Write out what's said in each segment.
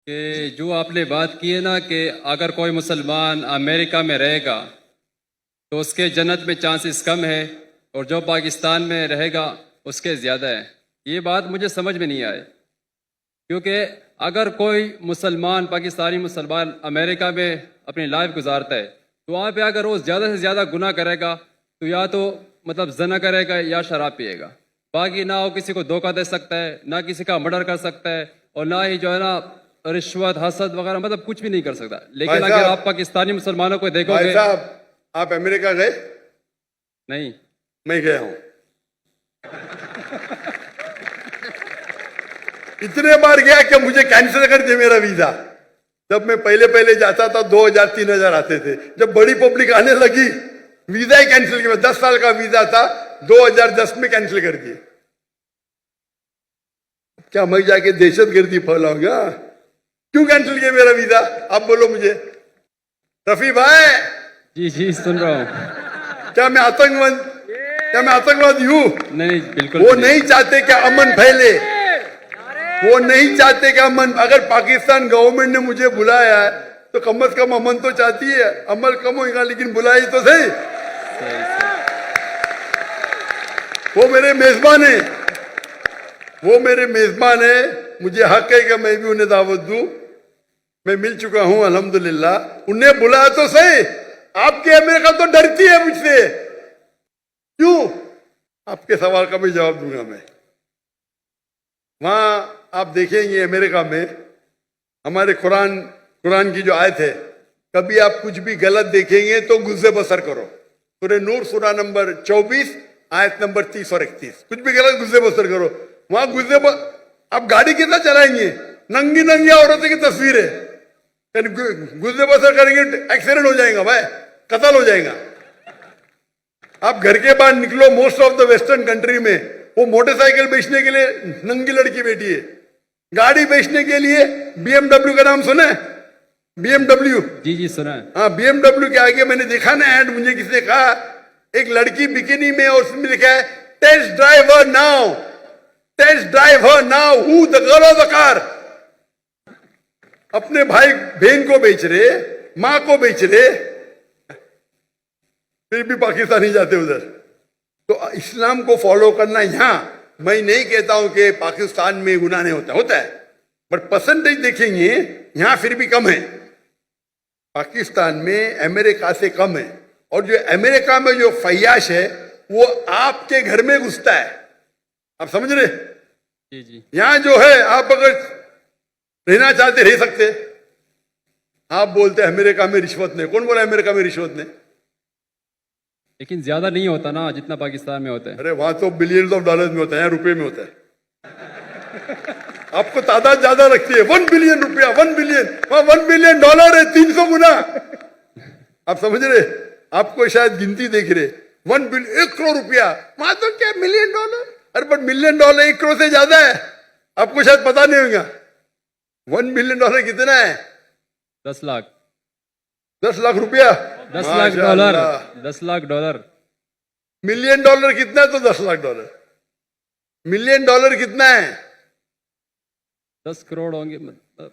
कि जो आपने बात की है ना कि अगर कोई मुसलमान अमेरिका में रहेगा तो उसके जन्नत में चांसेस कम है और जो पाकिस्तान में रहेगा उसके ज़्यादा है। ये बात मुझे समझ में नहीं आई, क्योंकि अगर कोई मुसलमान पाकिस्तानी मुसलमान अमेरिका में अपनी लाइफ गुजारता है तो वहाँ पे अगर वो ज़्यादा से ज़्यादा गुनाह करेगा तो या तो मतलब जना करेगा या शराब पिएगा, बाकी ना वो किसी को धोखा दे सकता है, ना किसी का मर्डर कर सकता है, और ना ही जो है ना रिश्वत हसद वगैरह मतलब कुछ भी नहीं कर सकता। लेकिन भाई अगर साहब, आप पाकिस्तानी मुसलमानों को भाई देखोगे। साहब, आप अमेरिका गए? नहीं। मैं गया हूं, इतने बार गया कि मुझे कैंसिल कर दिया मेरा वीजा। जब मैं पहले पहले जाता था 2000-3000 आते थे, जब बड़ी पब्लिक आने लगी वीजा ही कैंसिल किया। 10 साल का वीजा था, 2010 में कैंसिल कर दिए। क्या मैं जाके दहशतगर्दी फैलाऊंगा? क्यों कैंसिल किया मेरा वीजा? आप बोलो मुझे। रफी भाई, जी जी सुन रहा हूँ। क्या मैं आतंकवादी हूं? नहीं बिल्कुल वो नहीं चाहते कि अमन फैले, वो नहीं चाहते कि अमन। अगर पाकिस्तान गवर्नमेंट ने मुझे बुलाया है तो कम से कम अमन तो चाहती है। अमल कम होगा लेकिन बुलाई तो सही। वो मेरे मेजबान है, वो मेरे मेजबान है। मुझे हक है कि मैं भी उन्हें दावत दूं। मैं मिल चुका हूं अल्हम्दुलिल्लाह। उन्हें बुलाया तो सही। आपकी अमेरिका तो डरती है मुझसे। क्यों? आपके सवाल का भी जवाब दूंगा मैं। वहां आप देखेंगे अमेरिका में हमारे कुरान की जो आयत है, कभी आप कुछ भी गलत देखेंगे तो गुस्से बसर करो। सूरह नूर सूरा नंबर 24 आयत नंबर 30 और 31। कुछ भी गलत गुस्से बसर करो। वहां आप गाड़ी कितना चलाएंगे? नंगी नंगी औरतों की तस्वीर है, गुस्से बसर करेंगे एक्सीडेंट हो जाएगा भाई, कत्ल हो जाएगा। आप घर के बाहर निकलो, most of the western country में वो मोटरसाइकिल बेचने के लिए नंगी लड़की बैठी है, गाड़ी बेचने के लिए BMW का नाम सुना है? BMW। जी जी सुना है। हाँ, BMW के आगे मैंने देखा ना ऐड, मुझे किसी ने कहा एक लड़की बिकिनी में और उसमें लिखा है test driver now, test driver now, who the girl of the car. अपने भाई बहन को बेच रहे, मां को बेच रहे, फिर भी पाकिस्तानी जाते उधर। तो इस्लाम को फॉलो करना यहां, मैं नहीं कहता हूं कि पाकिस्तान में गुनाह नहीं होता है, बट परसेंटेज देखेंगे यहां फिर भी कम है। पाकिस्तान में अमेरिका से कम है। और जो अमेरिका में जो फैयाश है वो आपके घर में घुसता है। आप समझ रहे? जी जी। यहां जो है आप अगर रहना चाहते रह सकते। आप बोलते अमेरिका में रिश्वत नहीं। कौन बोला अमेरिका में रिश्वत नहीं? लेकिन ज्यादा नहीं होता ना जितना पाकिस्तान में होता है। अरे वहां तो बिलियंस ऑफ डॉलर में होता है, यहाँ रुपए में होता है। आपको तादाद ज्यादा रखती है। 1 बिलियन रुपया, 1 बिलियन, वहां 1 बिलियन डॉलर है 300 गुना। आप समझ रहे? आपको शायद गिनती देख रहे। 1 बिलियन 1 करोड़ रुपया, वहां तो क्या मिलियन डॉलर। अरे बट मिलियन डॉलर 1 करोड़ से ज्यादा है। आपको शायद पता नहीं होगा 1 बिलियन डॉलर कितना है? 10 लाख। 10 लाख रुपया, 10 lakh dollar. 10 lakh dollar. Million dollar कितना है? तो 10 लाख डॉलर। मिलियन डॉलर कितना है? 10 करोड़ होंगे मतलब।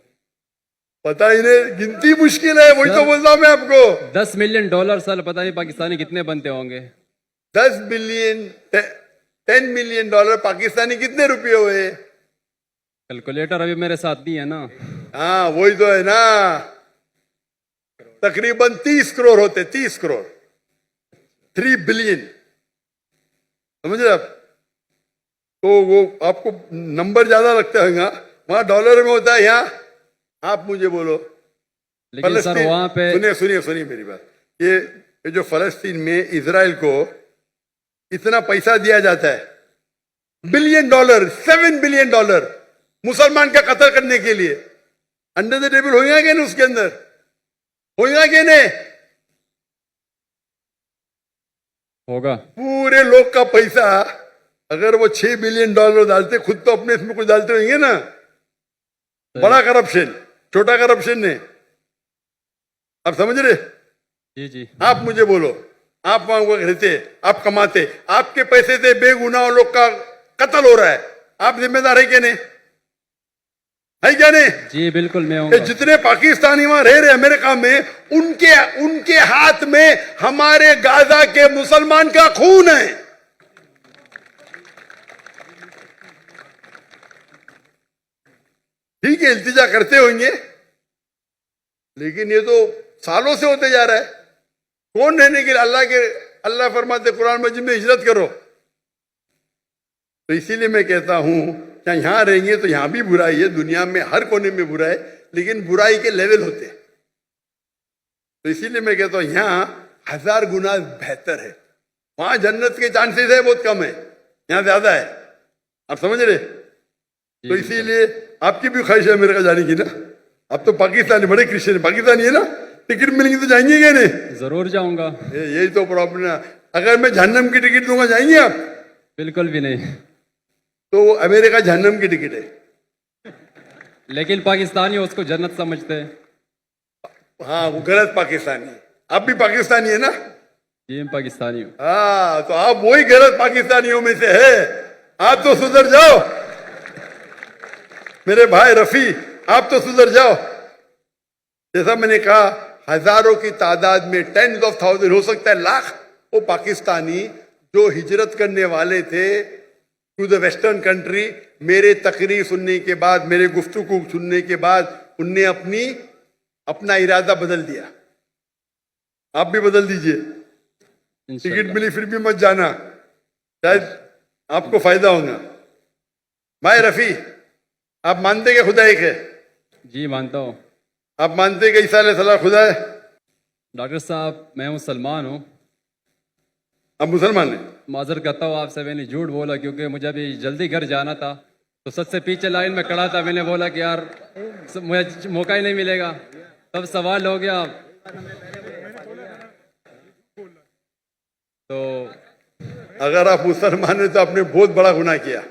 पता ही नहीं, गिनती मुश्किल है। वही तो बोलता हूं मैं आपको। 10 मिलियन डॉलर साल पता नहीं पाकिस्तानी कितने बनते होंगे। 10 बिलियन 10 मिलियन डॉलर पाकिस्तानी कितने रुपए हुए? कैलकुलेटर अभी मेरे साथ नहीं है ना। हाँ वही तो है ना, तकरीबन 30 करोड़ होते। 30 करोड़, 3 बिलियन। समझ रहे आप? तो वो आपको नंबर ज्यादा लगता है, वहां डॉलर में होता है, यहाँ आप मुझे बोलो। लेकिन सर वहां पे सुनिए मेरी बात। ये जो फलस्तीन में इजराइल को इतना पैसा दिया जाता है, बिलियन डॉलर, 7 बिलियन डॉलर मुसलमान का कत्ल करने के लिए, अंडर द टेबल होगा कि नहीं? उसके अंदर होगा कि नहीं? होगा। पूरे लोग का पैसा अगर वो 6 बिलियन डॉलर डालते, खुद तो अपने इसमें कुछ डालते होंगे ना। बड़ा करप्शन, छोटा करप्शन नहीं। आप समझ रहे? जी जी। आप मुझे बोलो, आप वहां रहते, आप कमाते, आपके पैसे से बेगुनाह लोग का कत्ल हो रहा है, आप जिम्मेदार है कि नहीं? है क्या नहीं? जी बिल्कुल मैं ये हूँ। जितने पाकिस्तानी वहां रह रहे अमेरिका में, उनके हाथ में हमारे गाजा के मुसलमान का खून है। ठीक है, इल्तिजा करते होंगे, लेकिन ये तो सालों से होते जा रहा है। कौन रहने के लिए? अल्लाह फरमाते कुरान मजीद में हिजरत करो। तो इसीलिए मैं कहता हूं कि यहां रहेंगे तो यहां भी बुराई है, दुनिया में हर कोने में बुराई है, लेकिन बुराई के लेवल होते हैं। तो इसीलिए मैं कहता हूं यहां 1000 गुना बेहतर है। वहां जन्नत के चांसेस है बहुत कम है, यहां ज्यादा है। आप समझ रहे? तो इसीलिए आपकी भी ख्वाहिश है मेरे का जाने की ना। आप तो पाकिस्तानी, बड़े क्रिश्चियन पाकिस्तानी है ना, टिकट मिलेंगे तो जाएंगे क्या नहीं? जरूर जाऊंगा। यही तो प्रॉब्लम है। अगर मैं जहन्नम की टिकट दूंगा जाएंगे आप? बिल्कुल भी नहीं। तो अमेरिका जहन्नम की टिकट है। लेकिन पाकिस्तानी उसको जन्नत समझते हैं। हाँ, वो गलत पाकिस्तानी। आप भी पाकिस्तानी है ना? जी मैं पाकिस्तानी हूँ। हाँ, तो आप वही गलत पाकिस्तानियों में से है। आप तो सुधर जाओ मेरे भाई रफी, आप तो सुधर जाओ। जैसा मैंने कहा, हजारों की तादाद में, 10s of thousands, हो सकता है लाख, वो पाकिस्तानी जो हिजरत करने वाले थे टू द वेस्टर्न कंट्री, मेरे तकरीर सुनने के बाद, मेरे गुफ्तगू सुनने के बाद, उनने अपना इरादा बदल दिया। आप भी बदल दीजिए। टिकट इंशाल्लाह। मिली फिर भी मत जाना, शायद आपको फायदा होगा। भाई रफी, आप मानते कि खुदा एक है? जी मानता हूँ। आप मानते कि ईसा अलैहिस्सलाम खुदा है? डॉक्टर साहब मैं मुसलमान हूँ। आप मुसलमान हैं? माजर करता हूँ आपसे, मैंने झूठ बोला क्योंकि मुझे अभी जल्दी घर जाना था। तो सबसे पीछे लाइन में खड़ा था, मैंने बोला कि यार मुझे मौका ही नहीं मिलेगा। तब सवाल हो गया। तो अगर आप मुसलमान हैं तो आपने बहुत बड़ा गुनाह किया।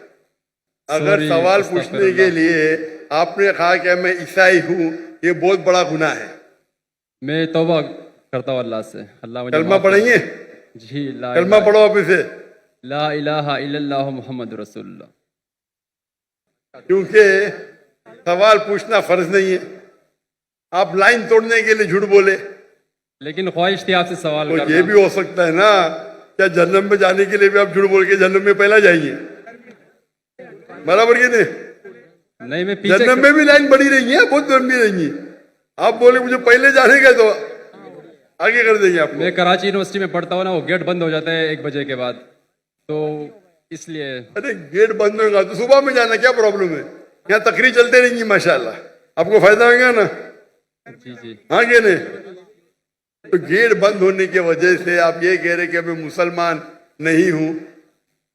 अगर Sorry, सवाल अस्तगफिरुल्लाह। पूछने के लिए आपने कहा कि मैं ईसाई हूं, ये बहुत बड़ा गुनाह है। मैं तौबा करता हूँ अल्लाह से। अल्लाह मुझे कलमा माफ करे। पढ़ेंगे? जी ला कलमा पढ़ो आप इसे। ला इलाहा इल्लल्लाहु मुहम्मद रसूलुल्लाह। क्योंकि सवाल पूछना फर्ज नहीं है। आप लाइन तोड़ने के लिए झूठ बोले, लेकिन ख्वाहिश थी आपसे सवाल तो करना। ये भी हो सकता है ना, क्या जन्नत में जाने के लिए भी आप झूठ बोल के जन्नत में पहला जाएंगे? बराबर के नहीं? नहीं मैं पीछे जन्नत में भी लाइन बड़ी रहेंगी, बहुत लंबी रहेंगी। आप बोले मुझे पहले जाने का, तो आगे कर देंगे आपको। मैं कराची यूनिवर्सिटी में पढ़ता हूँ ना, वो गेट बंद हो जाता है 1 बजे के बाद, तो इसलिए। अरे गेट बंद होगा तो सुबह में जाना, क्या प्रॉब्लम है? यहाँ तकरीर चलते रहेंगी माशाल्लाह, आपको फायदा होगा ना। जी जी। हाँ क्या नहीं? तो गेट बंद होने की वजह से आप ये कह रहे कि मैं मुसलमान नहीं हूं,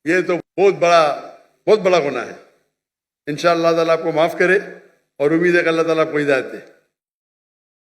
ये तो बहुत बड़ा गुनाह है। इंशाअल्लाह ताला आपको माफ करे और उम्मीद है कि अल्लाह ताला आपको हिदायत दे।